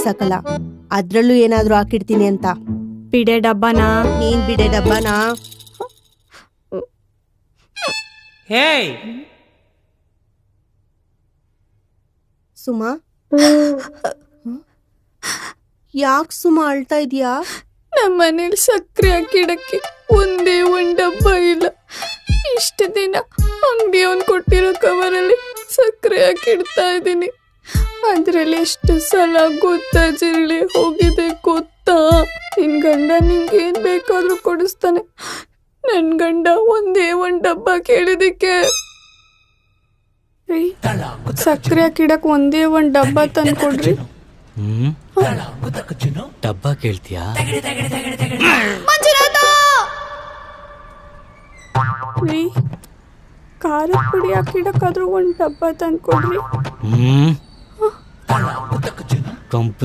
ಸಾಕಲ್ಲ, ಅದ್ರಲ್ಲೂ ಏನಾದ್ರೂ ಹಾಕಿಡ್ತೀನಿ ಅಂತ. ಬಿಡೆ ಡಬ್ಬನಾ? ನೀನ್ ಬಿಡೆ ಡಬ್ಬನಾ? ಹೇಯ್ ಸುಮಾ, ಯಾಕೆ ಸುಮಾ ಅಳ್ತಾ ಇದೀಯಾ? ನಮ್ಮ ಮನೇಲಿ ಸಕ್ಕರೆ ಹಾಕಿಡಕ್ಕೆ ಒಂದೇ ಒಂದ್ ಡಬ್ಬ ಇಲ್ಲ. ಇಷ್ಟು ದಿನ ಅಂಗಡಿಯವನ್ ಕೊಟ್ಟಿರೋ ಕವರಲ್ಲಿ ಸಕ್ಕರೆ ಹಾಕಿಡ್ತಾ ಇದ್ದೀನಿ. ಅದ್ರಲ್ಲಿ ಎಷ್ಟು ಸಲ ಗೊತ್ತಾ ಜಿರಳೆ ಹೋಗಿದೆ ಗೊತ್ತಾ? ನಿನ್ ಗಂಡ ನಿಂಗೇನ್ ಬೇಕಾದ್ರೂ ಕೊಡಿಸ್ತಾನೆ. ನನ್ ಗಂಡ ಒಂದೇ ಒಂದ್ ಡಬ್ಬ ಕೇಳಿದಕ್ಕೆ ಸಕ್ಕರೆ ಹಾಕಿಡಕ್ ಒಂದೇ ಒಂದ್ ಡಬ್ಬ ತಂದ್ಕೊಡ್ರಿ. ಡಬ್ಬ ಕೇಳ್ತೀಯಾ? ರೀ, ಖಾರದ ಪುಡಿ ಹಾಕಿಡಕ್ಕಾದ್ರೂ ಒಂದ್ ಡಬ್ಬ ತಂದ್ಕೊಡ್ರಿ. ಕಂಪ್ನಿ